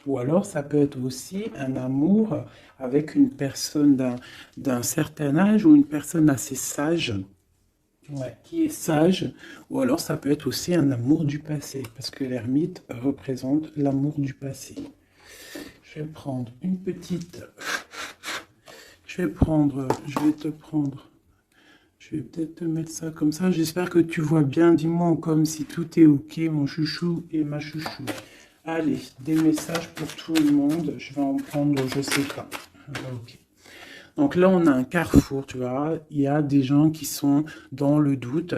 Ou alors, ça peut être aussi un amour avec une personne d'un certain âge ou une personne assez sage, ouais, qui est sage. Ou alors, ça peut être aussi un amour du passé, parce que l'ermite représente l'amour du passé. Je vais prendre une petite... je vais te prendre... Je vais peut-être te mettre ça comme ça. J'espère que tu vois bien. Dis-moi comme si tout est OK, mon chouchou et ma chouchou. Allez, des messages pour tout le monde. Je vais en prendre, je sais pas. OK. Donc là, on a un carrefour, tu vois. Il y a des gens qui sont dans le doute.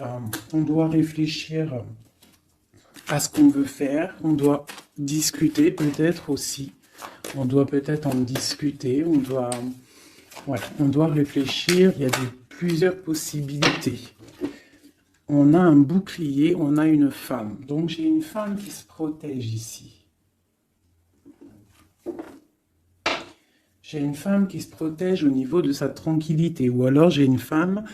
Euh, on doit réfléchir à ce qu'on veut faire. On doit discuter peut-être aussi. On doit peut-être en discuter. Ouais, on doit réfléchir. Il y a plusieurs possibilités. On a un bouclier, on a une femme. Donc j'ai une femme qui se protège ici. J'ai une femme qui se protège au niveau de sa tranquillité. Ou alors j'ai une femme,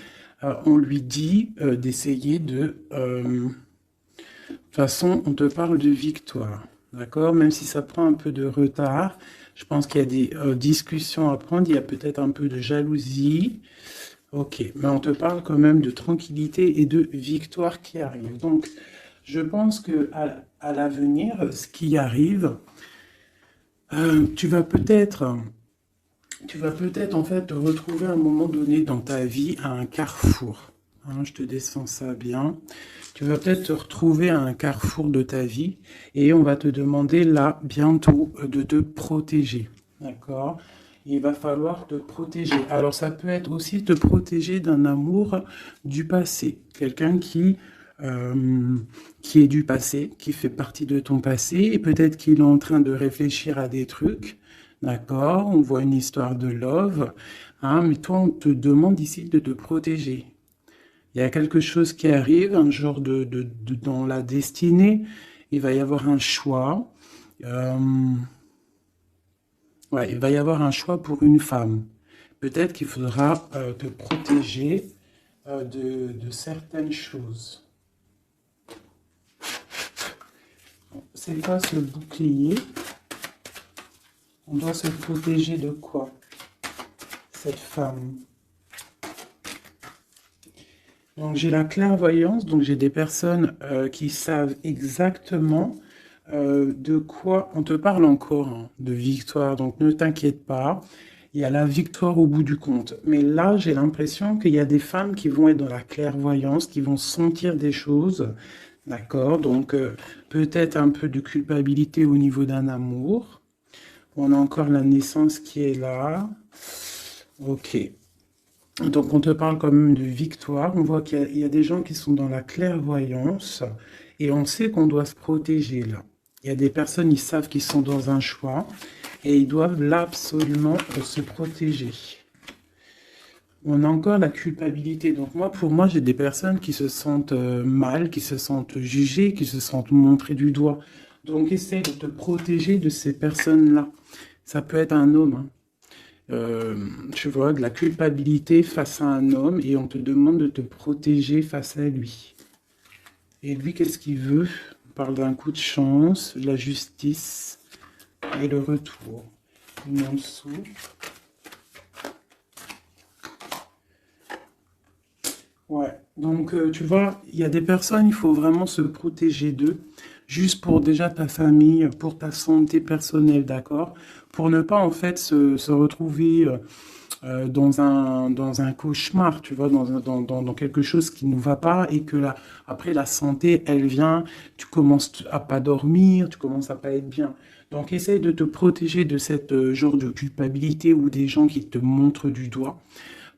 on lui dit d'essayer de... de toute façon, on te parle de victoire. D'accord? Même si ça prend un peu de retard, je pense qu'il y a des discussions à prendre. Il y a peut-être un peu de jalousie. Ok, mais on te parle quand même de tranquillité et de victoire qui arrive. Donc, je pense que à l'avenir, ce qui arrive, tu vas peut-être, en fait te retrouver à un moment donné dans ta vie à un carrefour. Hein, je te descends ça bien. Tu vas peut-être te retrouver à un carrefour de ta vie et on va te demander là bientôt de te protéger. D'accord? Il va falloir te protéger. Alors ça peut être aussi te protéger d'un amour du passé. Quelqu'un qui est du passé, qui fait partie de ton passé, et peut-être qu'il est en train de réfléchir à des trucs. D'accord? On voit une histoire de love. Hein, mais toi, on te demande ici de te protéger. Il y a quelque chose qui arrive, un genre dans la destinée. Il va y avoir un choix. Euh, ouais, il va y avoir un choix pour une femme. Peut-être qu'il faudra te protéger de certaines choses. C'est quoi ce bouclier? On doit se protéger de quoi, cette femme? Donc j'ai la clairvoyance, donc j'ai des personnes qui savent exactement de quoi on te parle encore, hein, de victoire. Donc ne t'inquiète pas, il y a la victoire au bout du compte. Mais là, j'ai l'impression qu'il y a des femmes qui vont être dans la clairvoyance, qui vont sentir des choses, d'accord? Donc peut-être un peu de culpabilité au niveau d'un amour. On a encore la naissance qui est là. Ok. Donc, on te parle quand même de victoire. On voit qu'il y a des gens qui sont dans la clairvoyance et on sait qu'on doit se protéger là. Il y a des personnes, ils savent qu'ils sont dans un choix et ils doivent là absolument se protéger. On a encore la culpabilité. Donc, pour moi, j'ai des personnes qui se sentent mal, qui se sentent jugées, qui se sentent montrées du doigt. Donc, essaye de te protéger de ces personnes-là. Ça peut être un homme, hein. Tu vois, de la culpabilité face à un homme et on te demande de te protéger face à lui. Et lui, qu'est-ce qu'il veut? On parle d'un coup de chance, de la justice et le retour. Une en dessous. Ouais, donc tu vois, il y a des personnes, il faut vraiment se protéger d'eux, juste pour déjà ta famille, pour ta santé personnelle, d'accord? Pour ne pas en fait se retrouver dans un cauchemar, tu vois, dans quelque chose qui ne va pas et que là, après la santé, elle vient, tu commences à pas dormir, tu commences à pas être bien. Donc essaye de te protéger de cette genre de culpabilité ou des gens qui te montrent du doigt.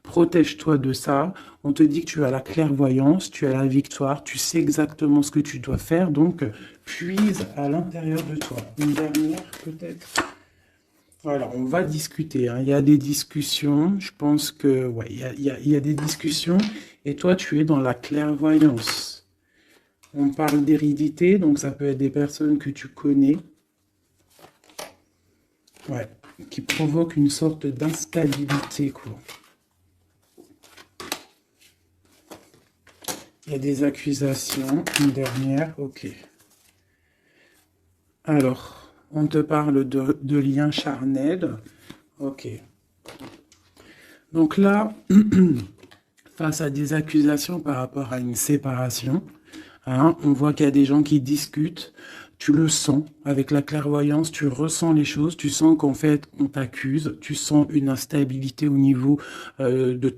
Protège-toi de ça. On te dit que tu as la clairvoyance, tu as la victoire, tu sais exactement ce que tu dois faire, donc puise à l'intérieur de toi. Une dernière peut-être. Voilà, on va discuter, hein. Il y a des discussions. Je pense que, ouais, il y a des discussions. Et toi, tu es dans la clairvoyance. On parle d'hérédité, donc ça peut être des personnes que tu connais, ouais, qui provoquent une sorte d'instabilité, quoi. Il y a des accusations. Une dernière, ok. Alors. On te parle de liens charnels. Ok. Donc là, face à des accusations par rapport à une séparation, hein, on voit qu'il y a des gens qui discutent. Tu le sens avec la clairvoyance, tu ressens les choses, tu sens qu'en fait on t'accuse, tu sens une instabilité au niveau de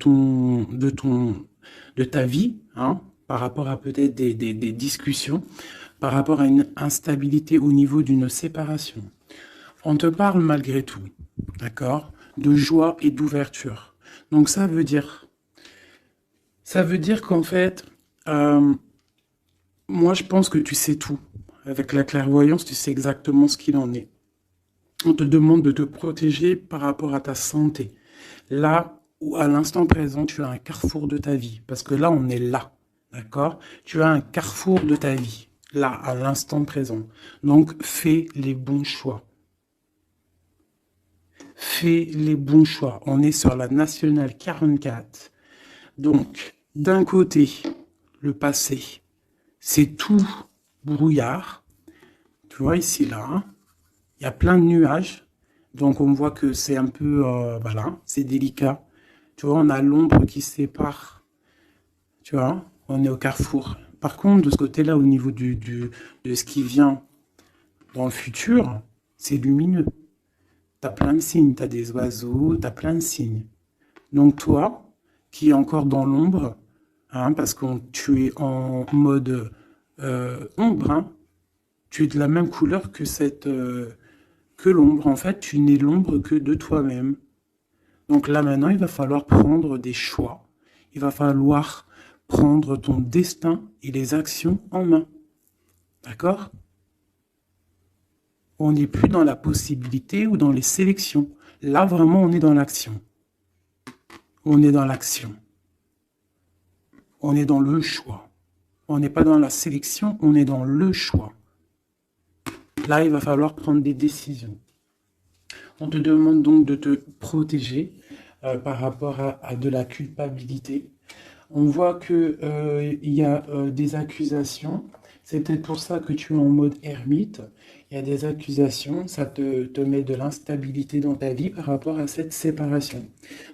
ta vie, hein, par rapport à peut-être des discussions, par rapport à une instabilité au niveau d'une séparation. On te parle malgré tout, d'accord, de joie et d'ouverture. Donc ça veut dire qu'en fait, euh, moi je pense que tu sais tout. Avec la clairvoyance, tu sais exactement ce qu'il en est. On te demande de te protéger par rapport à ta santé. Là où à l'instant présent, tu as un carrefour de ta vie. Parce que là, on est là. D'accord? Tu as un carrefour de ta vie. Là, à l'instant présent. Donc, fais les bons choix. Fais les bons choix. On est sur la nationale 44. Donc, d'un côté, le passé, c'est tout brouillard. Tu vois ici, là, hein, il y a plein de nuages. Donc, on voit que c'est un peu, voilà, c'est délicat. Tu vois, on a l'ombre qui sépare. Tu vois, on est au carrefour. Par contre, de ce côté-là, au niveau de ce qui vient dans le futur, c'est lumineux. Tu as plein de signes. Tu as des oiseaux, tu as plein de signes. Donc, toi, qui es encore dans l'ombre, hein, parce que tu es en mode ombre, hein, tu es de la même couleur que que l'ombre. En fait, tu n'es l'ombre que de toi-même. Donc là, maintenant, il va falloir prendre des choix. Il va falloir prendre ton destin et les actions en main. D'accord? On n'est plus dans la possibilité ou dans les sélections. Là, vraiment, on est dans l'action. On est dans l'action. On est dans le choix. On n'est pas dans la sélection, on est dans le choix. Là, il va falloir prendre des décisions. On te demande donc de te protéger par rapport à de la culpabilité. On voit que il y a des accusations. C'est peut-être pour ça que tu es en mode ermite. Il y a des accusations, ça te met de l'instabilité dans ta vie par rapport à cette séparation.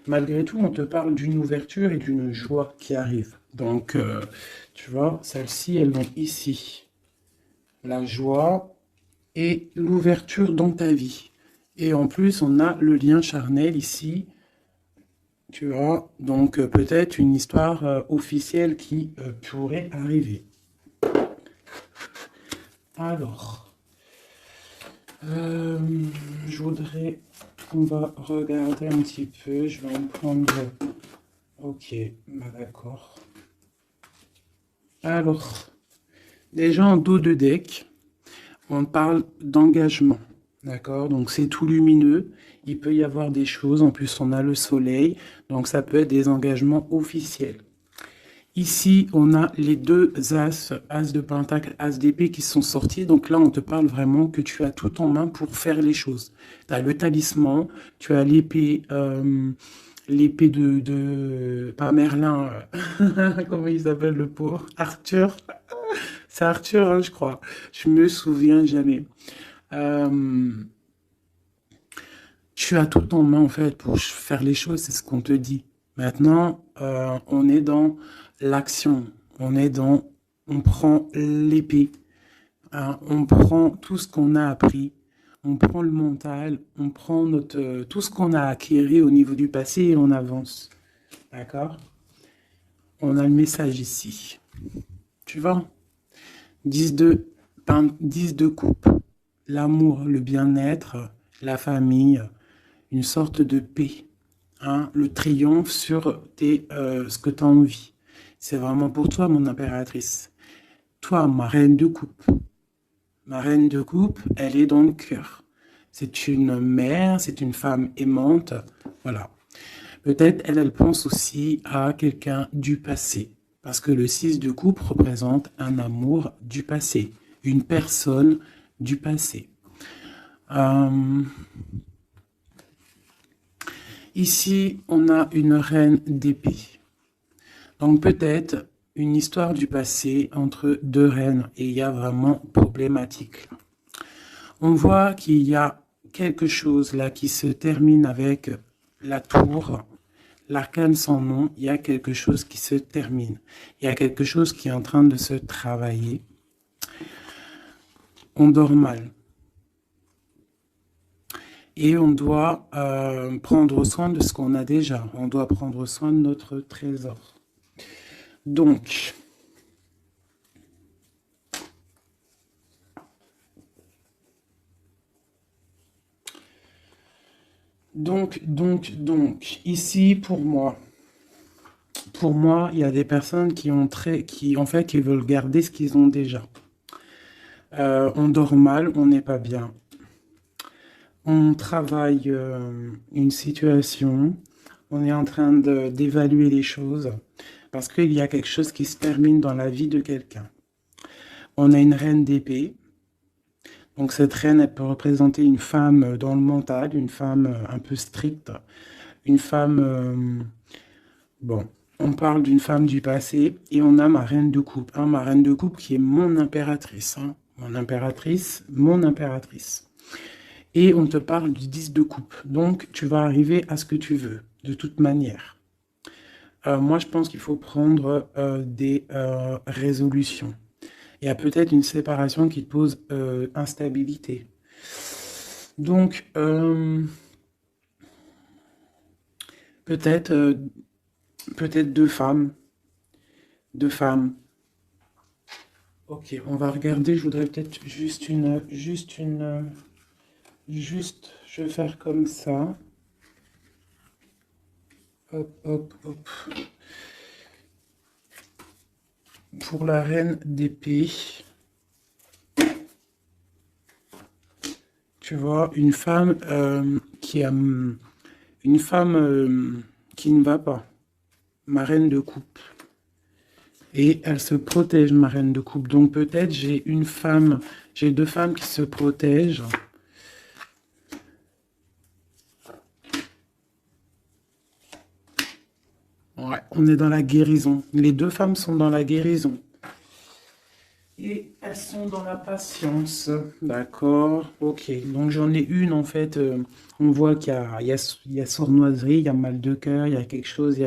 Malgré tout, on te parle d'une ouverture et d'une joie qui arrive. Donc, tu vois, celles-ci, elles vont ici. La joie et l'ouverture dans ta vie. Et en plus, on a le lien charnel ici. Tu vois, donc peut-être une histoire officielle qui pourrait arriver. Alors, je voudrais qu'on va regarder un petit peu. Je vais en prendre. Ok, bah d'accord. Alors, déjà en dos de deck, on parle d'engagement. D'accord? Donc c'est tout lumineux. Il peut y avoir des choses. En plus, on a le soleil. Donc ça peut être des engagements officiels. Ici, on a les deux as, as de pentacle, as d'épée qui sont sortis. Donc là, on te parle vraiment que tu as tout en main pour faire les choses. Tu as le talisman, tu as l'épée pas Merlin, comment il s'appelle le pauvre? Arthur. C'est Arthur, hein, je crois. Je me souviens jamais. Euh, Tu as tout en main en fait pour faire les choses, c'est ce qu'on te dit. Maintenant, on est dans l'action, on prend l'épée, hein, on prend tout ce qu'on a appris, on prend le mental, on prend tout ce qu'on a acquis au niveau du passé et on avance. D'accord? On a le message ici. Tu vois? 10 de, 10 de coupe, l'amour, le bien-être, la famille, une sorte de paix, hein, le triomphe sur ce que tu as envie. C'est vraiment pour toi, mon impératrice. Toi, ma reine de coupe. Ma reine de coupe, elle est dans le cœur. C'est une mère, c'est une femme aimante. Voilà. Peut-être elle pense aussi à quelqu'un du passé. Parce que le 6 de coupe représente un amour du passé. Une personne du passé. Ici, on a une reine d'épée. Donc peut-être une histoire du passé entre deux reines et il y a vraiment problématique. On voit qu'il y a quelque chose là qui se termine avec la tour, l'arcane sans nom. Il y a quelque chose qui se termine. Il y a quelque chose qui est en train de se travailler. On dort mal. Et on doit prendre soin de ce qu'on a déjà. On doit prendre soin de notre trésor. Donc, ici pour moi, il y a des personnes qui veulent garder ce qu'ils ont déjà. On dort mal, on n'est pas bien. On travaille une situation, on est en train d'évaluer les choses parce qu'il y a quelque chose qui se termine dans la vie de quelqu'un. On a une reine d'épée. Donc cette reine, elle peut représenter une femme dans le mental, une femme un peu stricte, une femme... bon, on parle d'une femme du passé et on a ma reine de coupe. Hein, ma reine de coupe qui est mon impératrice. Hein, mon impératrice, mon impératrice. Et on te parle du 10 de coupe. Donc tu vas arriver à ce que tu veux, de toute manière. Moi, je pense qu'il faut prendre des résolutions. Il y a peut-être une séparation qui te pose instabilité. Donc, peut-être peut-être deux femmes. Deux femmes. Ok, on va regarder. Je voudrais peut-être je vais faire comme ça. Hop, hop, hop. Pour la reine d'épée. Tu vois, une femme qui a... Une femme qui ne va pas. Ma reine de coupe. Et elle se protège, ma reine de coupe. Donc peut-être j'ai deux femmes qui se protègent. Ouais, on est dans la guérison. Les deux femmes sont dans la guérison. Et elles sont dans la patience. D'accord. Ok. Donc j'en ai une en fait. On voit qu'il y a sournoiserie, il y a mal de cœur, il y a quelque chose,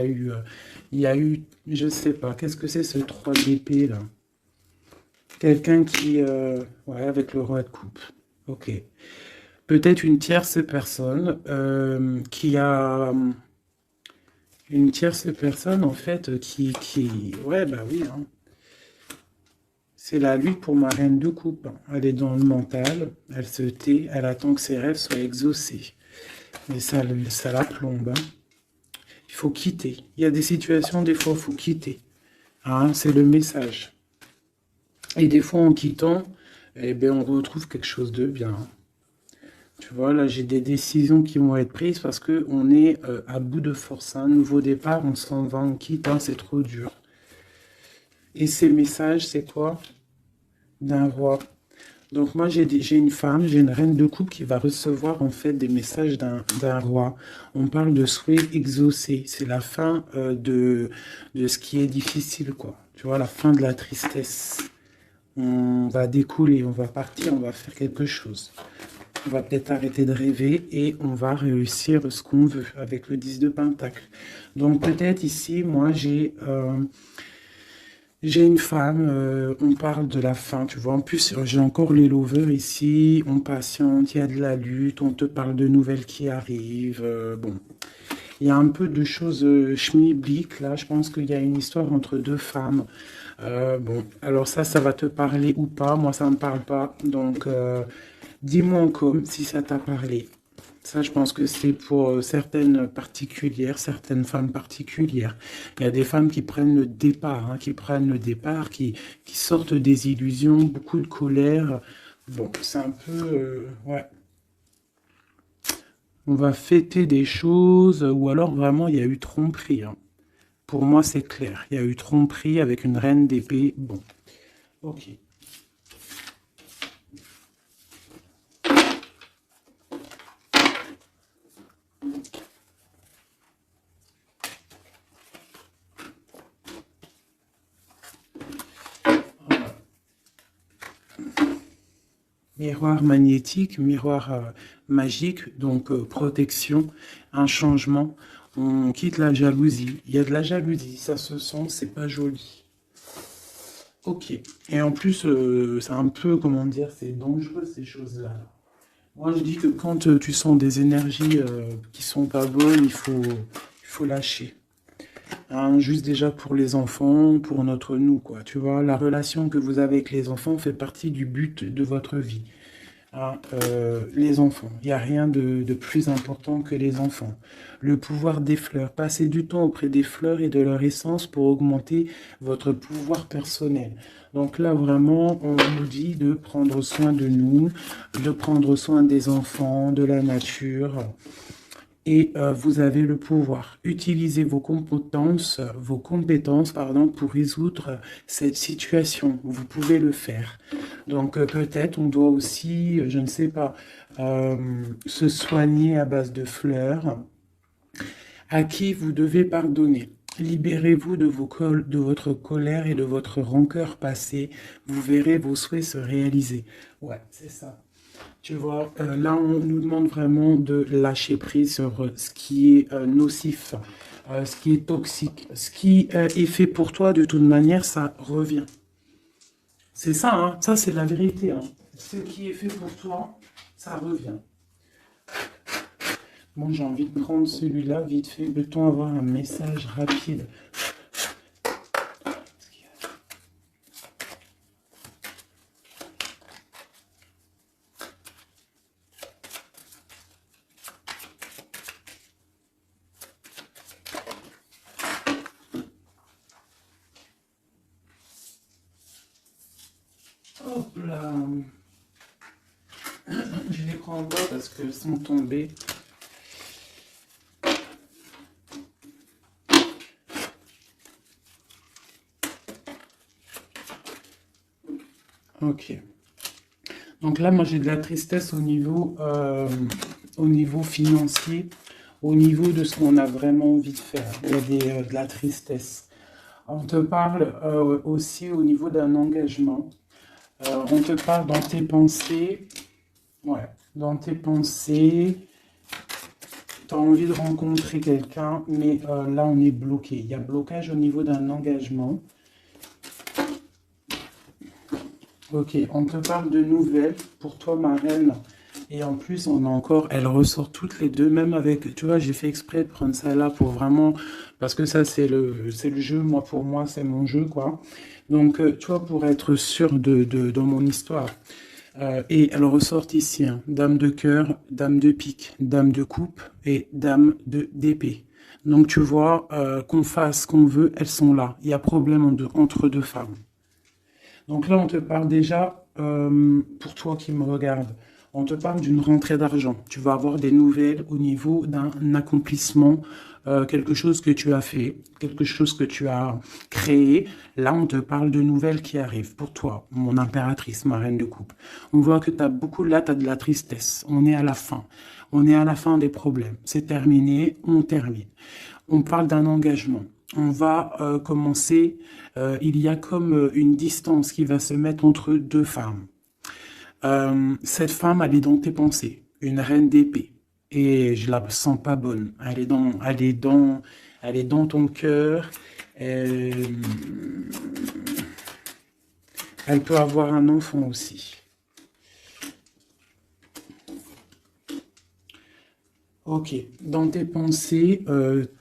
je sais pas. Qu'est-ce que c'est ce 3 d'épée là? Quelqu'un qui, ouais, avec le roi de coupe. Ok. Peut-être une tierce personne qui a une tierce personne en fait ouais bah oui. Hein. C'est la lutte pour ma reine de coupe. Elle est dans le mental, elle se tait, elle attend que ses rêves soient exaucés. Mais ça la plombe. Hein. Il faut quitter. Il y a des situations, des fois, il faut quitter. Hein, c'est le message. Et des fois, en quittant, eh bien, on retrouve quelque chose de bien. Tu vois, là, j'ai des décisions qui vont être prises parce qu'on est à bout de force. Un nouveau départ, on s'en va, on quitte, hein, c'est trop dur. Et ces messages, c'est quoi? D'un roi. Donc moi, j'ai une femme, j'ai une reine de coupe qui va recevoir en fait des messages d'un roi. On parle de souhait exaucé. C'est la fin de ce qui est difficile, quoi. Tu vois, la fin de la tristesse. On va découler, on va partir, on va faire quelque chose. On va peut-être arrêter de rêver et on va réussir ce qu'on veut avec le 10 de Pentacle. Donc peut-être ici, moi, j'ai une femme, on parle de la fin, tu vois. En plus, j'ai encore les lovers ici, on patiente, il y a de la lutte, on te parle de nouvelles qui arrivent. Bon, il y a un peu de choses schmilblick, là. Je pense qu'il y a une histoire entre deux femmes. Bon, alors ça va te parler ou pas. Moi, ça ne me parle pas. Donc, dis-moi en com si ça t'a parlé. Ça, je pense que c'est pour certaines particulières, certaines femmes particulières. Il y a des femmes qui prennent le départ, hein, qui sortent des illusions, beaucoup de colère. Bon, c'est un peu... ouais. On va fêter des choses, ou alors vraiment, il y a eu tromperie. Hein. Pour moi, c'est clair. Il y a eu tromperie avec une reine d'épée. Bon, ok. Miroir magnétique, miroir magique, donc protection, un changement. On quitte la jalousie. Il y a de la jalousie, ça se sent, c'est pas joli. Ok. Et en plus, c'est un peu, comment dire, c'est dangereux ces choses-là. Moi, je dis que quand tu sens des énergies qui sont pas bonnes, il faut lâcher. Hein, juste déjà pour les enfants, pour notre nous, quoi. Tu vois, la relation que vous avez avec les enfants fait partie du but de votre vie. Hein, les enfants, il n'y a rien de plus important que les enfants. Le pouvoir des fleurs, passez du temps auprès des fleurs et de leur essence pour augmenter votre pouvoir personnel. Donc là, vraiment, on nous dit de prendre soin de nous, de prendre soin des enfants, de la nature. Et vous avez le pouvoir. Utilisez vos compétences, pardon, pour résoudre cette situation. Vous pouvez le faire. Donc peut-être on doit aussi, je ne sais pas, se soigner à base de fleurs. À qui vous devez pardonner. Libérez-vous de votre colère et de votre rancœur passée. Vous verrez vos souhaits se réaliser. Ouais, c'est ça. Tu vois, là, on nous demande vraiment de lâcher prise sur ce qui est nocif, ce qui est toxique. Ce qui est fait pour toi, de toute manière, ça revient. C'est ça, hein, ça c'est la vérité. Hein. Ce qui est fait pour toi, ça revient. Bon, j'ai envie de prendre celui-là vite fait. Peut-on avoir un message rapide? Hop là. Je les prends en bas parce qu'elles sont tombées. Ok. Donc là, moi, j'ai de la tristesse au niveau financier, au niveau de ce qu'on a vraiment envie de faire. Il y a de la tristesse. On te parle aussi au niveau d'un engagement. On te parle dans tes pensées. Ouais, dans tes pensées. Tu as envie de rencontrer quelqu'un, mais là, on est bloqué. Il y a blocage au niveau d'un engagement. Ok, on te parle de nouvelles pour toi, ma reine. Et en plus, on a encore, elles ressortent toutes les deux, même avec, tu vois, j'ai fait exprès de prendre ça là pour vraiment, parce que ça, c'est le jeu, moi, pour moi, c'est mon jeu, quoi. Donc, tu vois, pour être sûr dans mon histoire. Et elles ressortent ici, hein, dame de cœur, dame de pique, dame de coupe et dame d'épée. Donc, tu vois, qu'on fasse, qu'on veut, elles sont là. Il y a problème entre deux femmes. Donc là, on te parle déjà, pour toi qui me regarde, on te parle d'une rentrée d'argent. Tu vas avoir des nouvelles au niveau d'un accomplissement, quelque chose que tu as fait, quelque chose que tu as créé. Là, on te parle de nouvelles qui arrivent pour toi, mon impératrice, ma reine de coupe. On voit que tu as beaucoup, là, tu as de la tristesse. On est à la fin. On est à la fin des problèmes. C'est terminé, on termine. On parle d'un engagement. On va commencer, il y a comme une distance qui va se mettre entre deux femmes. Cette femme, elle est dans tes pensées, une reine d'épée. Et je la sens pas bonne. Elle est dans ton cœur. Euh, Elle peut avoir un enfant aussi. Ok, dans tes pensées,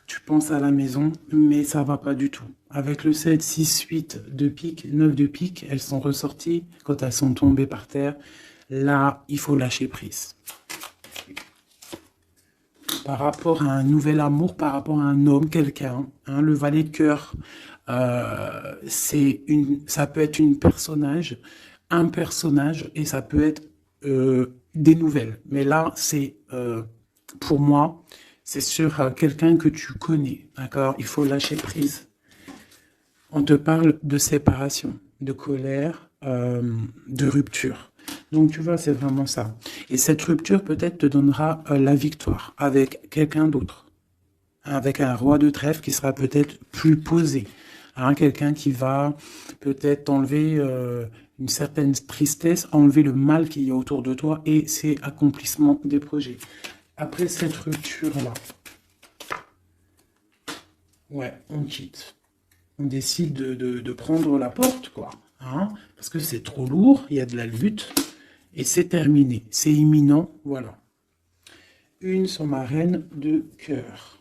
tu penses à la maison, mais ça va pas du tout. Avec le 7, 6, 8 de pique, 9 de pique, elles sont ressorties quand elles sont tombées par terre. Là, il faut lâcher prise. Par rapport à un nouvel amour, par rapport à un homme, quelqu'un, hein, le valet de cœur, ça peut être un personnage, et ça peut être des nouvelles. Mais là, pour moi, c'est sur quelqu'un que tu connais, d'accord? Il faut lâcher prise. On te parle de séparation, de colère, de rupture. Donc tu vois, c'est vraiment ça. Et cette rupture peut-être te donnera la victoire avec quelqu'un d'autre, avec un roi de trèfle qui sera peut-être plus posé, hein, quelqu'un qui va peut-être t'enlever une certaine tristesse, enlever le mal qu'il y a autour de toi et c'est accomplissement des projets. Après cette rupture-là, ouais, on quitte. On décide de prendre la porte, quoi. Hein, parce que c'est trop lourd, il y a de la lutte et c'est terminé. C'est imminent, voilà. Une sur ma reine de cœur.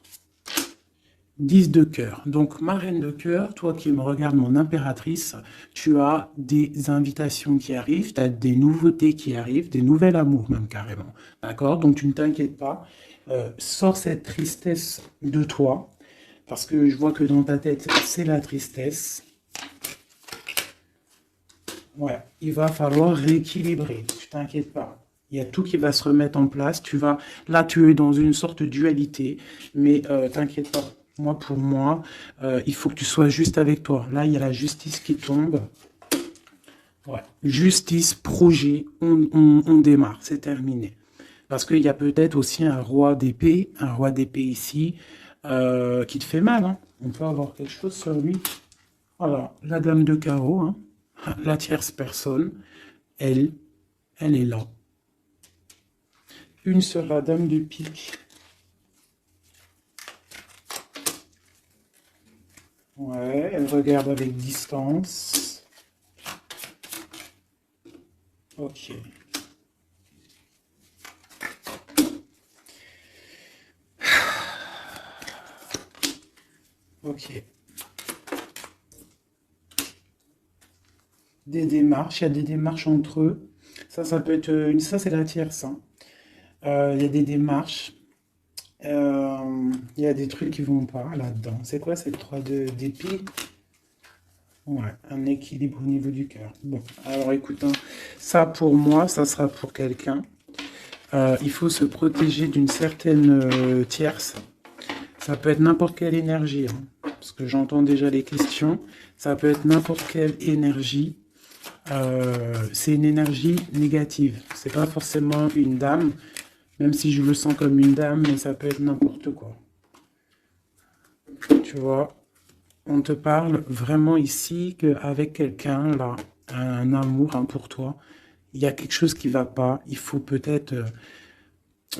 10 de cœur. Donc, ma reine de cœur, toi qui me regardes, mon impératrice, tu as des invitations qui arrivent, tu as des nouveautés qui arrivent, des nouvelles amours même carrément. D'accord? Donc, tu ne t'inquiètes pas. Sors cette tristesse de toi, parce que je vois que dans ta tête, c'est la tristesse. Ouais, il va falloir rééquilibrer, tu t'inquiètes pas. Il y a tout qui va se remettre en place. Là, tu es dans une sorte de dualité, mais t'inquiète pas. Pour moi, il faut que tu sois juste avec toi. Là, il y a la justice qui tombe. Ouais. Justice, projet, on démarre, c'est terminé. Parce qu'il y a peut-être aussi un roi d'épée ici, qui te fait mal. Hein. On peut avoir quelque chose sur lui. Alors, la dame de carreau, hein. La tierce personne, elle est là. Une sera dame de pique. Ouais, elle regarde avec distance. Ok. Ok. Des démarches, il y a des démarches entre eux. Ça peut être ça c'est la tierce. Hein. Il y a des démarches. Il y a des trucs qui vont pas là-dedans. C'est quoi cette 3 d'épée? Ouais, un équilibre au niveau du cœur. Bon, alors écoute, hein, ça pour moi, ça sera pour quelqu'un. Il faut se protéger d'une certaine tierce. Ça peut être n'importe quelle énergie, hein, parce que j'entends déjà les questions. Ça peut être n'importe quelle énergie. C'est une énergie négative. C'est pas forcément une dame, même si je le sens comme une dame, mais ça peut être n'importe quoi. Tu vois, on te parle vraiment ici qu'avec quelqu'un, là, un amour hein, pour toi, il y a quelque chose qui va pas. Il faut peut-être,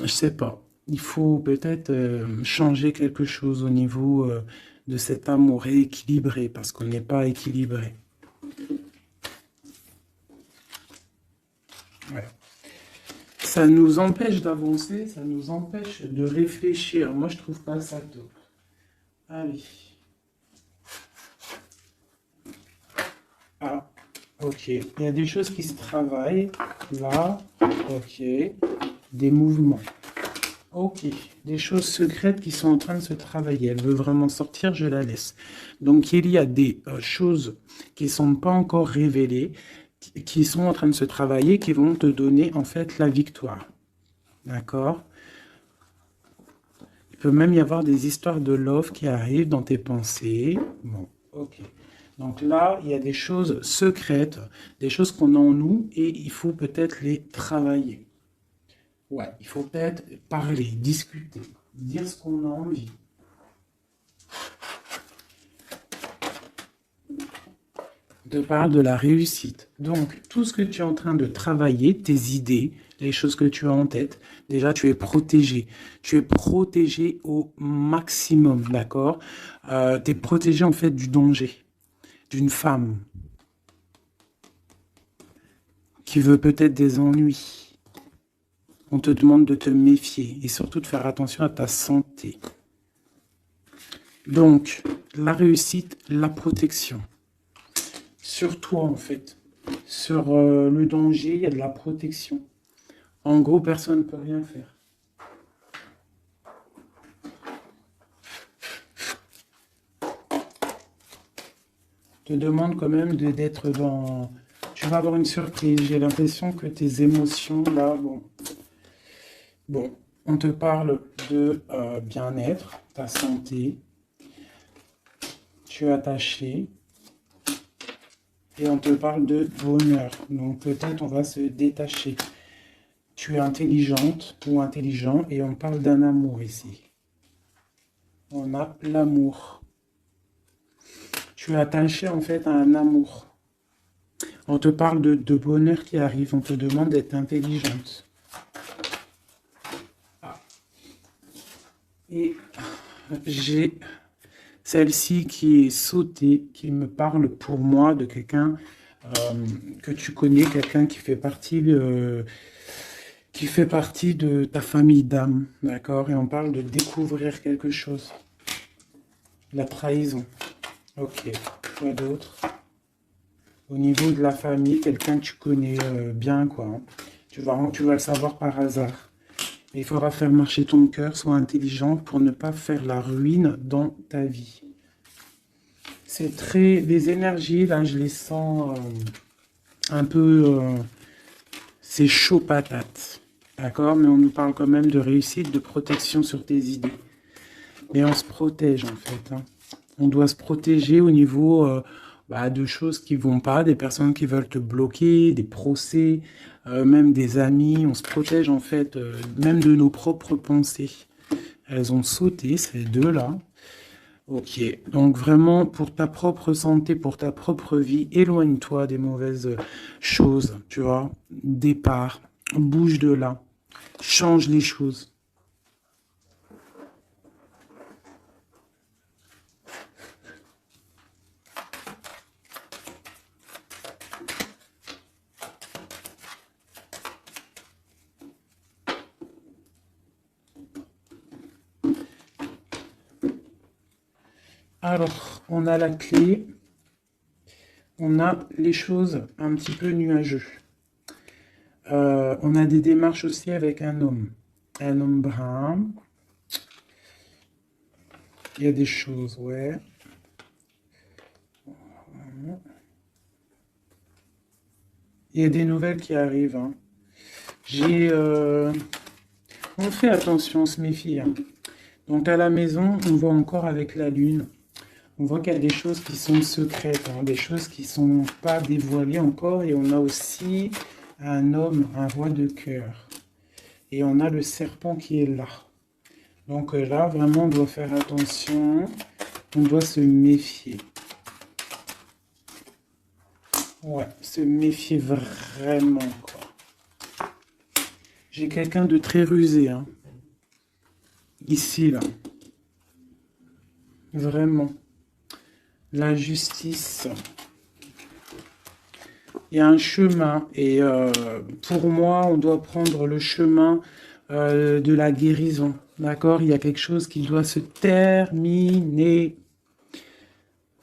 je sais pas, il faut peut-être changer quelque chose au niveau de cet amour rééquilibré, parce qu'on n'est pas équilibré. Ouais. Ça nous empêche d'avancer, ça nous empêche de réfléchir. Moi, je trouve pas ça top. Allez. Ah, ok. Il y a des choses qui se travaillent. Là, ok. Des mouvements. Ok. Des choses secrètes qui sont en train de se travailler. Elle veut vraiment sortir, je la laisse. Donc, il y a des choses qui ne sont pas encore révélées, qui sont en train de se travailler, qui vont te donner en fait la victoire. D'accord? Il peut même y avoir des histoires de love qui arrivent dans tes pensées. Bon, ok. Donc là, il y a des choses secrètes, des choses qu'on a en nous et il faut peut-être les travailler. Ouais, il faut peut-être parler, discuter, dire ce qu'on a envie. De parle de la réussite. Donc, tout ce que tu es en train de travailler, tes idées, les choses que tu as en tête, déjà, tu es protégé. Tu es protégé au maximum, d'accord? Tu es protégé, en fait, du danger d'une femme qui veut peut-être des ennuis. On te demande de te méfier et surtout de faire attention à ta santé. Donc, la réussite, la protection. Sur toi, en fait. Sur le danger, il y a de la protection. En gros, personne ne peut rien faire. Je te demande quand même d'être dans... Tu vas avoir une surprise. J'ai l'impression que tes émotions, là, bon, on te parle de bien-être, ta santé. Tu es attaché. Et on te parle de bonheur. Donc peut-être on va se détacher. Tu es intelligente ou intelligent et on parle d'un amour ici. On a l'amour. Tu es attaché en fait à un amour. On te parle de bonheur qui arrive. On te demande d'être intelligente. Et j'ai celle-ci qui est sautée, qui me parle pour moi de quelqu'un que tu connais, quelqu'un qui fait partie de ta famille d'âme, d'accord? Et on parle de découvrir quelque chose. La trahison. Ok, quoi d'autre? Au niveau de la famille, quelqu'un que tu connais bien, quoi. Hein. Tu vas le savoir par hasard. Il faudra faire marcher ton cœur, sois intelligent pour ne pas faire la ruine dans ta vie. C'est très... Les énergies, là, je les sens un peu... c'est chaud patate. D'accord? Mais on nous parle quand même de réussite, de protection sur tes idées. Mais on se protège, en fait. Hein. On doit se protéger au niveau de choses qui vont pas, des personnes qui veulent te bloquer, des procès, même des amis. On se protège, en fait, même de nos propres pensées. Elles ont sauté, ces deux-là. Ok, donc vraiment, pour ta propre santé, pour ta propre vie, éloigne-toi des mauvaises choses, tu vois. Départ, bouge de là, change les choses. Alors, on a la clé, on a les choses un petit peu nuageux. On a des démarches aussi avec un homme brun. Il y a des choses, ouais. Il y a des nouvelles qui arrivent. Hein. On fait attention, on se méfie. Hein. Donc à la maison, on voit encore avec la lune. On voit qu'il y a des choses qui sont secrètes, hein, des choses qui ne sont pas dévoilées encore. Et on a aussi un homme, un roi de cœur. Et on a le serpent qui est là. Donc là, vraiment, on doit faire attention. On doit se méfier. Ouais, se méfier vraiment, quoi. J'ai quelqu'un de très rusé, hein. Ici, là. Vraiment. La justice. Il y a un chemin. Et pour moi, on doit prendre le chemin de la guérison. D'accord? Il y a quelque chose qui doit se terminer.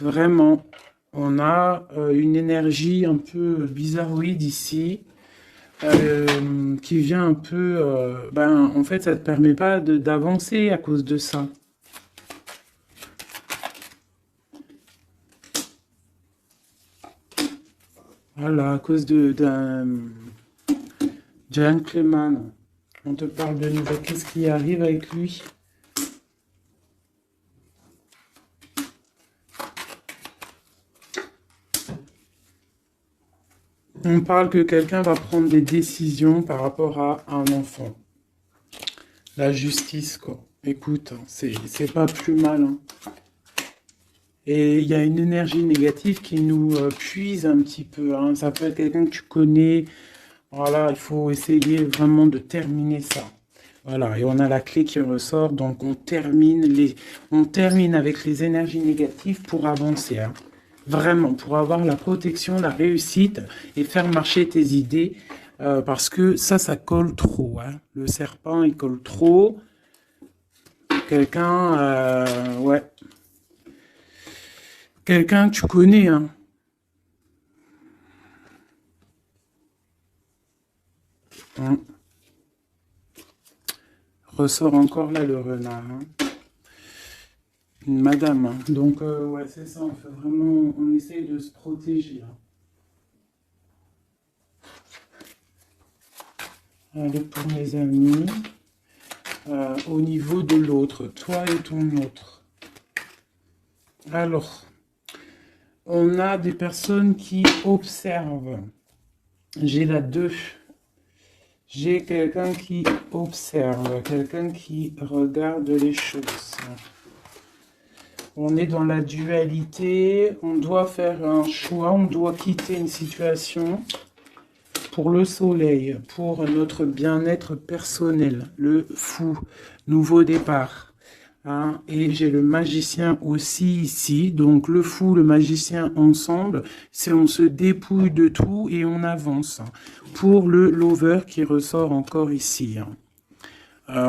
Vraiment. On a une énergie un peu bizarroïde ici. Qui vient un peu... en fait, ça ne te permet pas d'avancer à cause de ça. Voilà, à cause d'un gentleman. On te parle de nouveau. Qu'est-ce qui arrive avec lui? On parle que quelqu'un va prendre des décisions par rapport à un enfant. La justice, quoi. Écoute, hein, c'est pas plus mal. Hein. Et il y a une énergie négative qui nous puise un petit peu. Hein. Ça peut être quelqu'un que tu connais. Voilà, il faut essayer vraiment de terminer ça. Voilà, et on a la clé qui ressort. Donc on termine avec les énergies négatives pour avancer. Hein. Vraiment, pour avoir la protection, la réussite et faire marcher tes idées. Parce que ça colle trop. Hein. Le serpent, il colle trop. Quelqu'un, ouais. Quelqu'un que tu connais, hein. Ressort encore là le renard. Hein. Une madame. Hein. Donc, ouais, c'est ça. On fait vraiment... On essaye de se protéger. Hein. Allez, pour mes amis. Au niveau de l'autre. Toi et ton autre. Alors... On a des personnes qui observent. J'ai la 2. J'ai quelqu'un qui observe, quelqu'un qui regarde les choses. On est dans la dualité, on doit faire un choix, on doit quitter une situation pour le soleil, pour notre bien-être personnel, le fou, nouveau départ. Hein. Et j'ai le magicien aussi ici, donc le fou, le magicien ensemble, c'est on se dépouille de tout et on avance. Pour le lover qui ressort encore ici. Hein.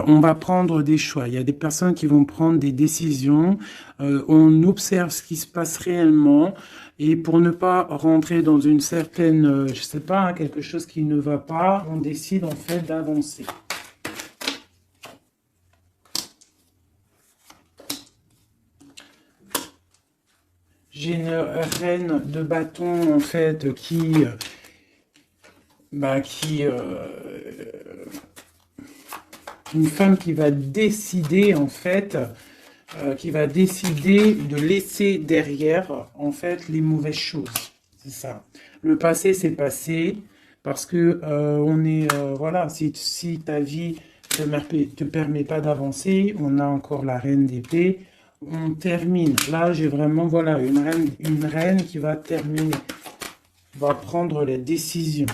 On va prendre des choix. Il y a des personnes qui vont prendre des décisions. On observe ce qui se passe réellement. Et pour ne pas rentrer dans une certaine, je sais pas, hein, quelque chose qui ne va pas, on décide en fait d'avancer. J'ai une reine de bâton en fait une femme qui va décider en fait, qui va décider de laisser derrière en fait les mauvaises choses. C'est ça. Le passé c'est passé parce que on est voilà, si ta vie te permet pas d'avancer, on a encore la reine d'épée. On termine. Là, j'ai vraiment voilà une reine qui va terminer, va prendre les décisions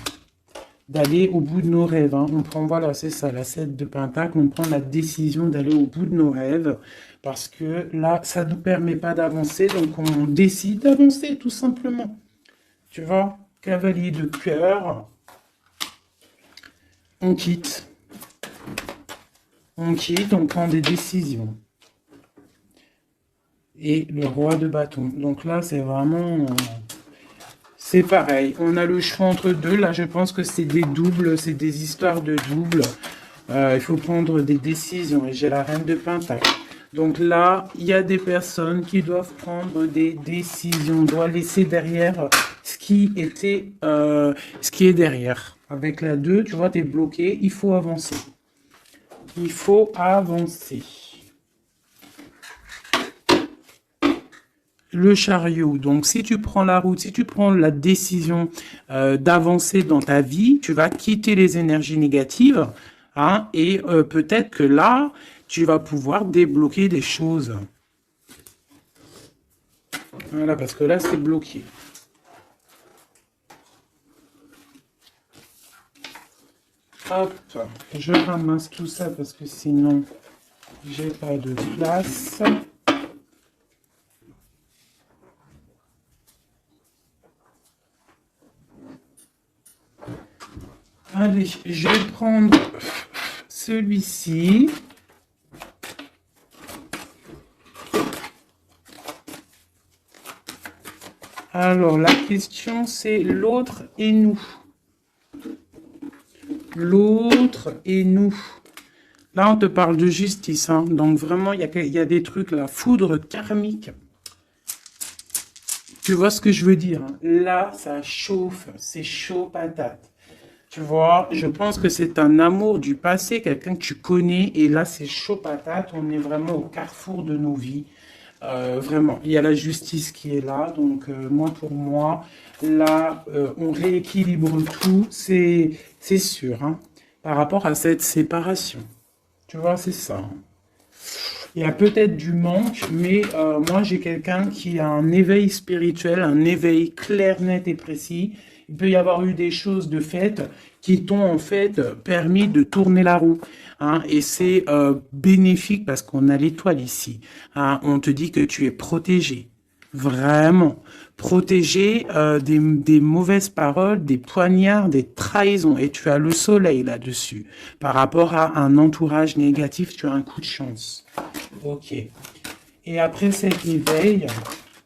d'aller au bout de nos rêves. Hein. On prend, voilà, c'est ça, la 7 de Pentacle, on prend la décision d'aller au bout de nos rêves, parce que là, ça ne nous permet pas d'avancer, donc on décide d'avancer, tout simplement. Tu vois, cavalier de cœur, on quitte, on prend des décisions. Et le roi de bâton. Donc là, c'est vraiment... c'est pareil, on a le choix entre deux. Là, je pense que c'est des doubles, c'est des histoires de doubles. Il faut prendre des décisions. Et j'ai la reine de Pentacle. Donc là, il y a des personnes qui doivent prendre des décisions. On doit laisser derrière ce qui est derrière. Avec la 2, tu vois, tu es bloqué. Il faut avancer. Il faut avancer. Le chariot. Donc, si tu prends la route, si tu prends la décision d'avancer dans ta vie, tu vas quitter les énergies négatives, hein, et peut-être que là, tu vas pouvoir débloquer des choses. Voilà, parce que là, c'est bloqué. Hop, je ramasse tout ça parce que sinon, j'ai pas de place. Allez, je vais prendre celui-ci. Alors, la question, c'est l'autre et nous. L'autre et nous. Là, on te parle de justice. Hein. Donc, vraiment, il y a des trucs, la foudre karmique. Tu vois ce que je veux dire? Hein. Là, ça chauffe. C'est chaud patate. Tu vois, je pense que c'est un amour du passé, quelqu'un que tu connais. Et là, c'est chaud patate. On est vraiment au carrefour de nos vies. Vraiment, il y a la justice qui est là. Donc, pour moi, là, on rééquilibre tout. C'est sûr, hein, par rapport à cette séparation. Tu vois, c'est ça. Il y a peut-être du manque, mais moi, j'ai quelqu'un qui a un éveil spirituel, un éveil clair, net et précis. Il peut y avoir eu des choses de fait qui t'ont en fait permis de tourner la roue. Hein, et c'est bénéfique parce qu'on a l'étoile ici. Hein, on te dit que tu es protégé. Vraiment. Protégé des mauvaises paroles, des poignards, des trahisons. Et tu as le soleil là-dessus. Par rapport à un entourage négatif, tu as un coup de chance. Ok. Et après cet éveil,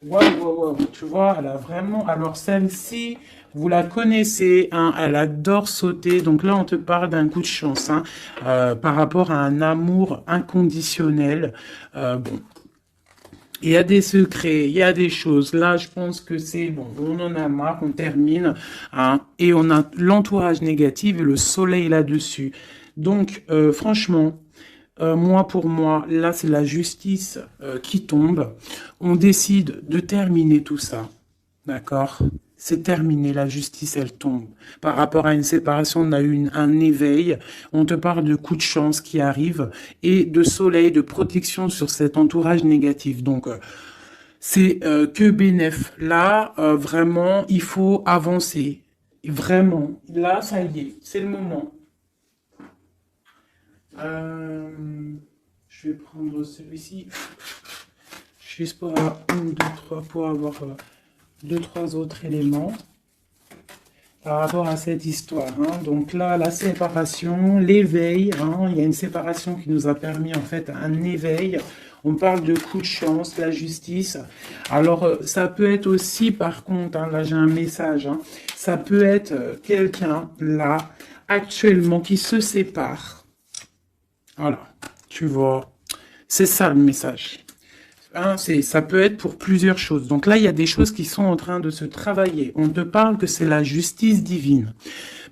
waouh, tu vois, elle a vraiment... Alors celle-ci, vous la connaissez, hein, elle adore sauter. Donc là, on te parle d'un coup de chance, hein, par rapport à un amour inconditionnel. Bon. Il y a des secrets, il y a des choses. Là, je pense que c'est bon. On en a marre, on termine. Hein, et on a l'entourage négatif et le soleil là-dessus. Donc, franchement, pour moi, là, c'est la justice qui tombe. On décide de terminer tout ça. D'accord ? C'est terminé, la justice, elle tombe. Par rapport à une séparation, on a eu un éveil. On te parle de coups de chance qui arrivent et de soleil, de protection sur cet entourage négatif. Donc, C'est que bénéf. Là, vraiment, il faut avancer. Vraiment. Là, ça y est, c'est le moment. Euh, je vais prendre celui-ci. Juste pour avoir une, deux, trois, pour avoir deux, trois autres éléments par rapport à cette histoire, hein. Donc là, la séparation, l'éveil, hein, il y a une séparation qui nous a permis en fait un éveil. On parle de coup de chance, la justice. Alors, ça peut être aussi, par contre, hein, là j'ai un message, hein, ça peut être quelqu'un, là, actuellement, qui se sépare. Voilà, tu vois, c'est ça le message. Hein, ça peut être pour plusieurs choses. Donc là, il y a des choses qui sont en train de se travailler. On te parle que c'est la justice divine.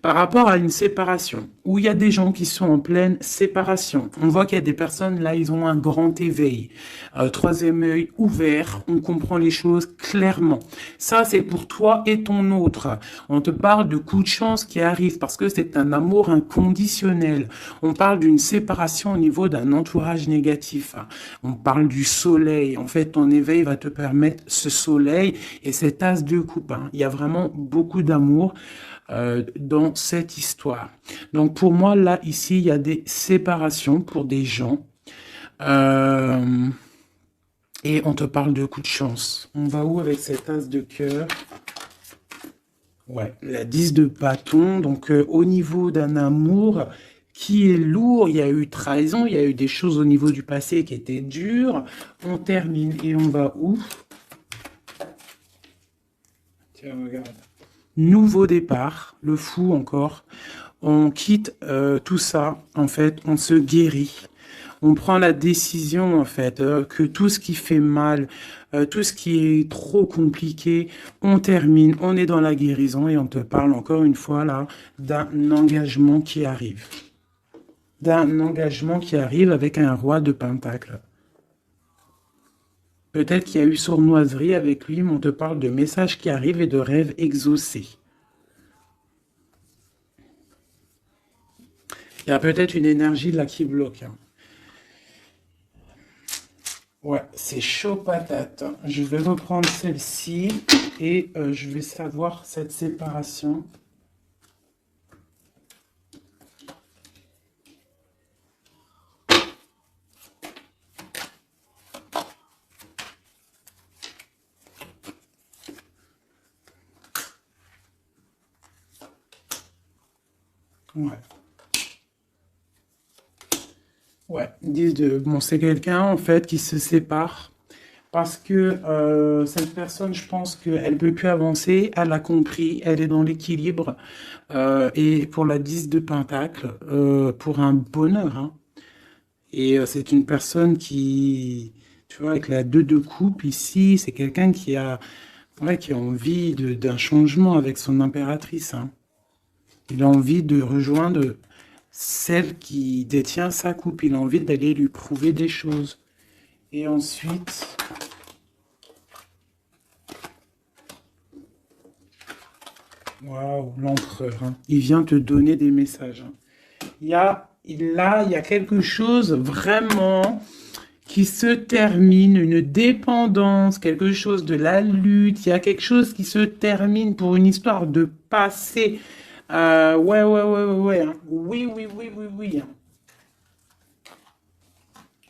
Par rapport à une séparation, où il y a des gens qui sont en pleine séparation. On voit qu'il y a des personnes, là, ils ont un grand éveil. Troisième œil ouvert, on comprend les choses clairement. Ça, c'est pour toi et ton autre. On te parle de coups de chance qui arrivent parce que c'est un amour inconditionnel. On parle d'une séparation au niveau d'un entourage négatif. On parle du soleil. En fait, ton éveil va te permettre ce soleil et cet as de coupe. Il y a vraiment beaucoup d'amour dans cette histoire. Donc pour moi, là, ici, il y a des séparations pour des gens. Et on te parle de coups de chance. On va où avec cet as de cœur? Ouais, la 10 de bâton. Donc au niveau d'un amour qui est lourd, il y a eu trahison, il y a eu des choses au niveau du passé qui étaient dures. On termine et on va où? Tiens, regarde. Nouveau départ, le fou encore. On quitte tout ça, en fait, on se guérit. On prend la décision, en fait, que tout ce qui fait mal, tout ce qui est trop compliqué, on termine, on est dans la guérison et on te parle encore une fois là d'un engagement qui arrive. D'un engagement qui arrive avec un roi de Pentacle. Peut-être qu'il y a eu sournoiserie avec lui, mais on te parle de messages qui arrivent et de rêves exaucés. Il y a peut-être une énergie là qui bloque, hein. Ouais, c'est chaud patate. Je vais reprendre celle-ci et je vais savoir cette séparation. Ouais. Ouais, ils disent de... Bon, c'est quelqu'un, en fait, qui se sépare parce que cette personne, je pense qu'elle peut plus avancer, elle a compris, elle est dans l'équilibre. Et pour la 10 de Pentacle, pour un bonheur, hein. Et c'est une personne qui, tu vois, avec la 2 de coupe ici, c'est quelqu'un qui a, ouais, qui a envie d'un changement avec son impératrice, hein. Il a envie de rejoindre celle qui détient sa coupe. Il a envie d'aller lui prouver des choses. Et ensuite, waouh, l'empereur, hein. Il vient te donner des messages, hein. Il y a quelque chose vraiment qui se termine, une dépendance, quelque chose de la lutte. Il y a quelque chose qui se termine pour une histoire de passé. Ouais, hein. Oui, oui, oui, oui, oui, hein.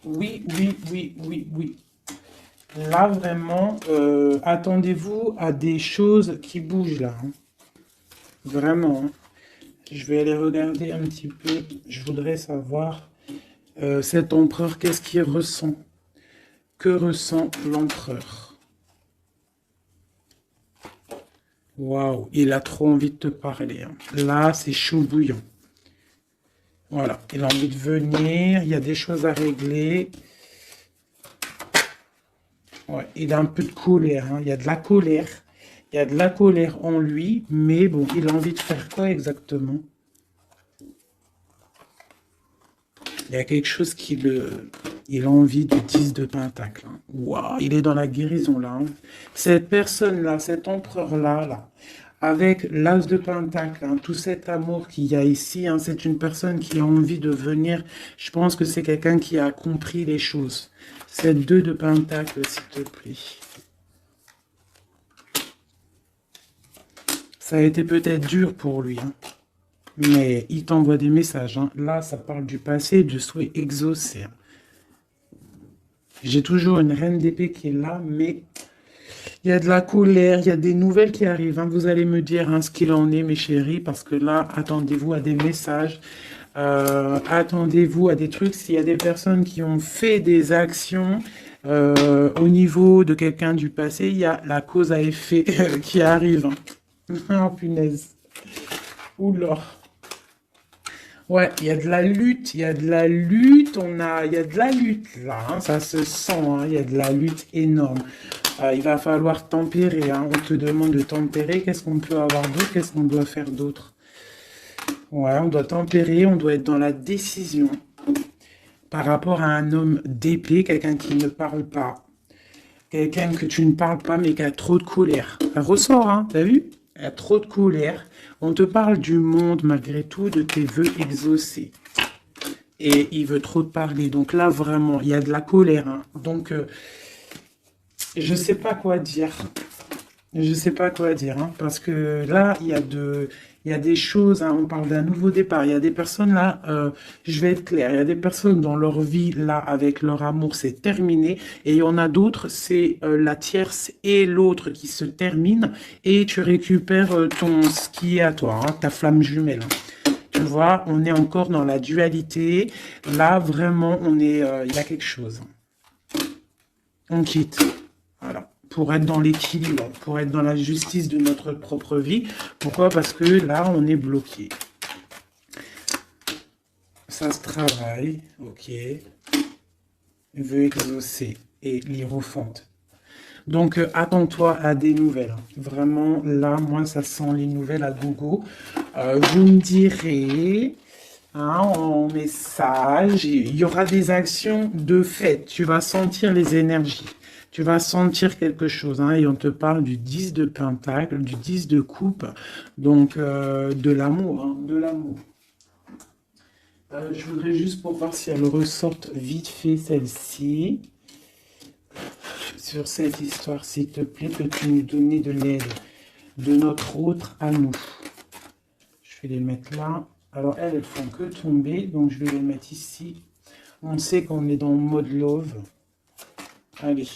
Oui, oui, oui, oui, oui. Là, vraiment, attendez-vous à des choses qui bougent là, hein. Vraiment, hein. Je vais aller regarder un petit peu. Je voudrais savoir cet empereur, qu'est-ce qu'il ressent? Que ressent l'empereur? Waouh, il a trop envie de te parler, hein. Là, c'est chaud bouillant. Voilà, il a envie de venir, il y a des choses à régler. Ouais, il a un peu de colère, hein. Il y a de la colère. Il y a de la colère en lui, mais bon, il a envie de faire quoi exactement? Il y a quelque chose qui le... Il a envie du 10 de Pentacle, hein. Waouh, il est dans la guérison là, hein. Cette personne-là, cet empereur-là, là, avec l'as de Pentacle, hein, tout cet amour qu'il y a ici, hein, c'est une personne qui a envie de venir. Je pense que c'est quelqu'un qui a compris les choses. Cette 2 de Pentacle, s'il te plaît. Ça a été peut-être dur pour lui, hein, mais il t'envoie des messages, hein. Là, ça parle du passé, du souhait exaucé, hein. J'ai toujours une reine d'épée qui est là, mais il y a de la colère, il y a des nouvelles qui arrivent, hein. Vous allez me dire hein, ce qu'il en est, mes chéris, parce que là, attendez-vous à des messages, attendez-vous à des trucs. S'il y a des personnes qui ont fait des actions au niveau de quelqu'un du passé, il y a la cause à effet qui arrive, hein. Oh punaise. Oula. Ouais, il y a de la lutte, il y a de la lutte, il y a de la lutte là, hein, ça se sent, hein, il y a de la lutte énorme. Il va falloir tempérer, hein, on te demande de tempérer, qu'est-ce qu'on peut avoir d'autre, qu'est-ce qu'on doit faire d'autre? Ouais, on doit tempérer, on doit être dans la décision par rapport à un homme d'épée, quelqu'un qui ne parle pas, quelqu'un que tu ne parles pas mais qui a trop de colère. Ça ressort, hein, t'as vu? Il y a trop de colère. On te parle du monde malgré tout, de tes vœux exaucés. Et il veut trop te parler. Donc là, vraiment, il y a de la colère, hein. Donc, je sais pas quoi dire. Je sais pas quoi dire, hein, parce que là, il y a des choses, hein, on parle d'un nouveau départ. Il y a des personnes là, je vais être clair, il y a des personnes dans leur vie là, avec leur amour, c'est terminé, et il y en a d'autres, c'est la tierce et l'autre qui se terminent, et tu récupères ce qui est à toi, hein, ta flamme jumelle, hein. Tu vois, on est encore dans la dualité. Là, vraiment, il y a quelque chose. On quitte. Voilà. Pour être dans l'équilibre, pour être dans la justice de notre propre vie. Pourquoi? Parce que là, on est bloqué. Ça se travaille. Ok. Veut exaucer et l'hiérophante. Donc, attends-toi à des nouvelles. Vraiment, là, moi, ça sent les nouvelles à gogo. Vous me direz, hein, en message, il y aura des actions de fait. Tu vas sentir les énergies. Tu vas sentir quelque chose, hein, et on te parle du 10 de pentacle, du 10 de coupe, donc de l'amour, hein, de l'amour. Je voudrais juste pour voir si elle ressorte vite fait celle-ci. Sur cette histoire, s'il te plaît, peux-tu nous donner de l'aide de notre autre à nous? Je vais les mettre là. Alors, elles font que tomber, donc je vais les mettre ici. On sait qu'on est dans le mode love. Allez.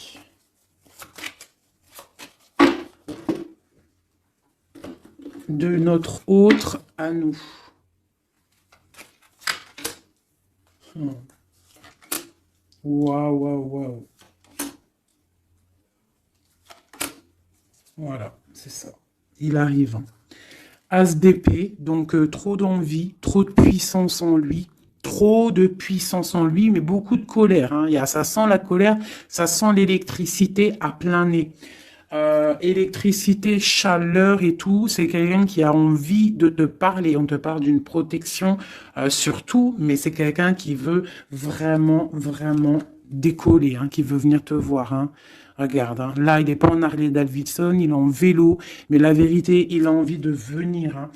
De notre autre à nous. Waouh, waouh, waouh. Voilà, c'est ça. Il arrive. As d'épée, donc trop d'envie, trop de puissance en lui, trop de puissance en lui, mais beaucoup de colère, hein. Ça sent la colère, ça sent l'électricité à plein nez. Électricité, chaleur et tout, c'est quelqu'un qui a envie de te parler. On te parle d'une protection surtout, mais c'est quelqu'un qui veut vraiment, vraiment décoller, hein, qui veut venir te voir, hein. Regarde, hein, là, il n'est pas en Harley Davidson, il est en vélo, mais la vérité, il a envie de venir, hein,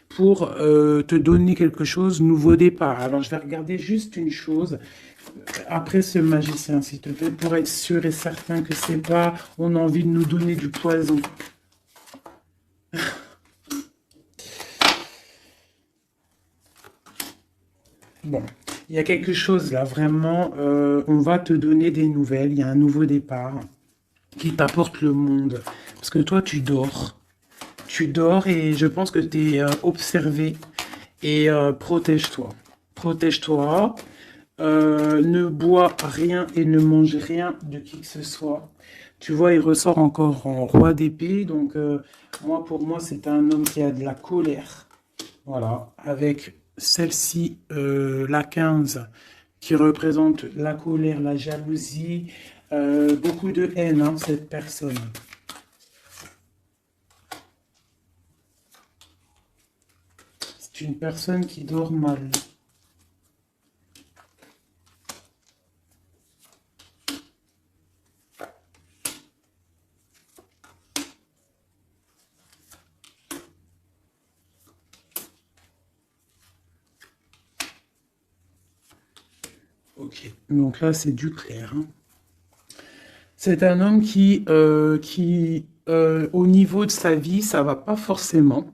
pour te donner quelque chose, nouveau départ. Alors, je vais regarder juste une chose après ce magicien, s'il te plaît, pour être sûr et certain que c'est pas, on a envie de nous donner du poison. Bon, il y a quelque chose là, vraiment, on va te donner des nouvelles, il y a un nouveau départ qui t'apporte le monde. Parce que toi, tu dors. Tu dors et je pense que tu es observé. Et protège-toi. Protège-toi. Ne bois rien et ne mange rien de qui que ce soit. Tu vois, il ressort encore en roi d'épée. Donc, moi, pour moi, c'est un homme qui a de la colère. Voilà. Avec celle-ci, la 15, qui représente la colère, la jalousie, beaucoup de haine, hein, cette personne. C'est une personne qui dort mal. Ok, donc là c'est du clair, hein. C'est un homme qui au niveau de sa vie, ça va pas forcément.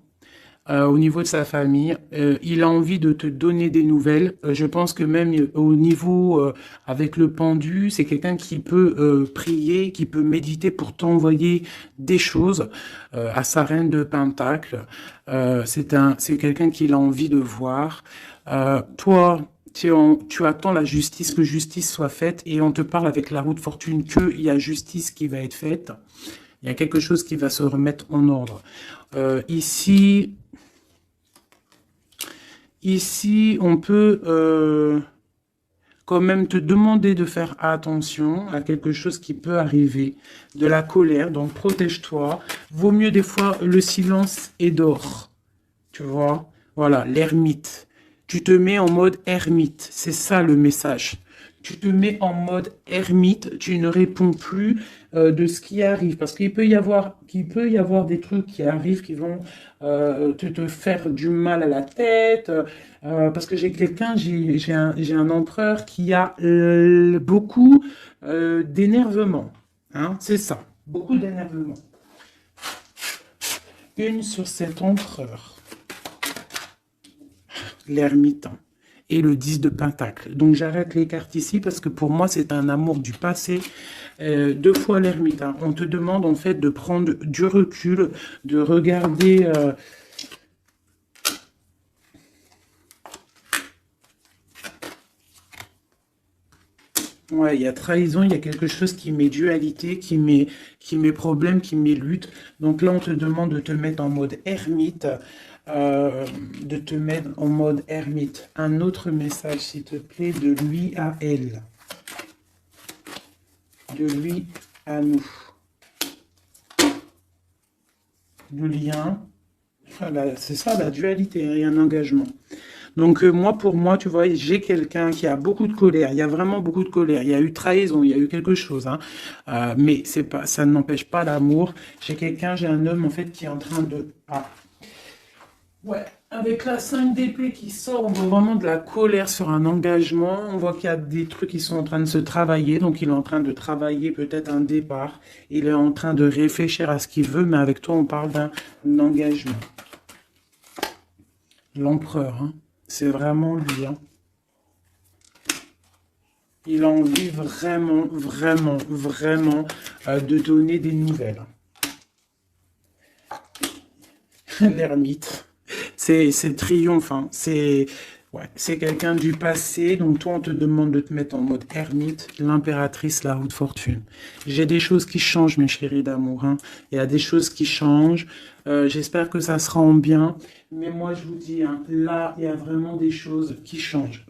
Au niveau de sa famille, il a envie de te donner des nouvelles. Je pense que même au niveau avec le pendu, c'est quelqu'un qui peut prier, qui peut méditer pour t'envoyer des choses à sa reine de Pentacle. C'est quelqu'un qu'il a envie de voir. Toi, tu attends la justice, que justice soit faite, et on te parle avec la roue de fortune qu'il y a justice qui va être faite. Il y a quelque chose qui va se remettre en ordre. Ici, on peut quand même te demander de faire attention à quelque chose qui peut arriver, de la colère, donc protège-toi. Vaut mieux des fois le silence est d'or, tu vois. Voilà, l'ermite. Tu te mets en mode ermite, c'est ça le message. Tu te mets en mode ermite, tu ne réponds plus de ce qui arrive. Parce qu'il peut y avoir des trucs qui arrivent qui vont te faire du mal à la tête. Parce que j'ai un empereur qui a beaucoup d'énervement. Hein, c'est ça, beaucoup d'énervement. Une sur cet empereur. L'ermite et le 10 de Pentacle. Donc j'arrête les cartes ici parce que pour moi c'est un amour du passé. 2 fois l'ermite. Hein. On te demande en fait de prendre du recul, de regarder... Ouais, il y a trahison, il y a quelque chose qui met dualité, qui met problème, qui met lutte. Donc là, on te demande de te mettre en mode ermite. De te mettre en mode ermite. Un autre message, s'il te plaît, de lui à elle. De lui à nous. Le lien. Voilà, c'est ça, la dualité et un engagement. Donc moi, pour moi, tu vois, j'ai quelqu'un qui a beaucoup de colère. Il y a vraiment beaucoup de colère. Il y a eu trahison, il y a eu quelque chose. Hein. Mais ça n'empêche pas l'amour. J'ai un homme en fait qui est en train de... Ah. Ouais, avec la 5 d'épée qui sort, on voit vraiment de la colère sur un engagement. On voit qu'il y a des trucs qui sont en train de se travailler. Donc, il est en train de travailler peut-être un départ. Il est en train de réfléchir à ce qu'il veut. Mais avec toi, on parle d'un engagement. L'empereur, hein. C'est vraiment lui. Hein. Il a envie vraiment, vraiment, vraiment de donner des nouvelles. L'ermite. C'est triomphe, hein. C'est quelqu'un du passé, donc toi on te demande de te mettre en mode ermite, l'impératrice, la roue de fortune. J'ai des choses qui changent, mes chéris d'amour, hein. Il y a des choses qui changent, j'espère que ça sera en bien, mais moi je vous dis, hein, là il y a vraiment des choses qui changent.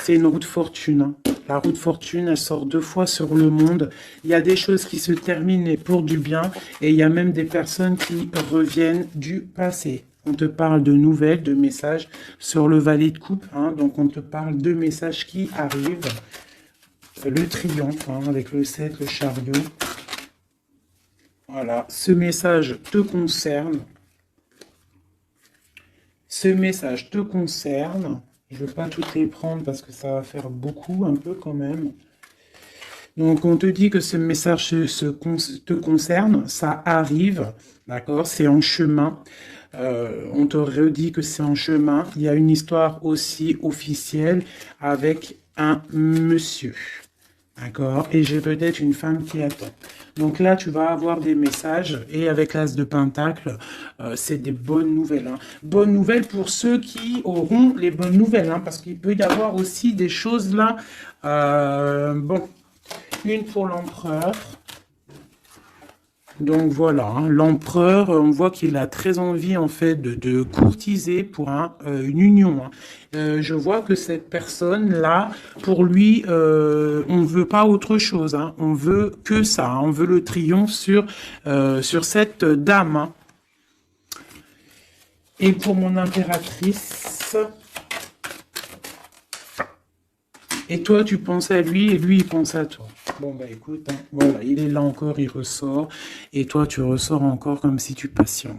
C'est une roue de fortune, hein. La roue de fortune, elle sort 2 fois sur le monde. Il y a des choses qui se terminent pour du bien. Et il y a même des personnes qui reviennent du passé. On te parle de nouvelles, de messages sur le valet de coupe. Hein, donc, on te parle de messages qui arrivent. Le triomphe, hein, avec le 7, le chariot. Voilà, ce message te concerne. Ce message te concerne. Je ne vais pas toutes les prendre parce que ça va faire beaucoup, un peu quand même. Donc, on te dit que ce message te concerne, ça arrive, d'accord, c'est en chemin. On te redit que c'est en chemin. Il y a une histoire aussi officielle avec un monsieur, d'accord, et j'ai peut-être une femme qui attend. Donc là, tu vas avoir des messages, et avec l'As de Pentacle, c'est des bonnes nouvelles. Hein. Bonnes nouvelles pour ceux qui auront les bonnes nouvelles, hein, parce qu'il peut y avoir aussi des choses là. Bon, une pour l'empereur. Donc voilà, hein, l'empereur, on voit qu'il a très envie en fait de courtiser pour une union. Hein. Je vois que cette personne-là, pour lui, on ne veut pas autre chose. Hein. On veut que ça. Hein. On veut le triomphe sur cette dame. Hein. Et pour mon impératrice... Et toi, tu penses à lui et lui, il pense à toi. Bon, bah écoute, hein, voilà, il est là encore, il ressort. Et toi, tu ressors encore comme si tu patientes.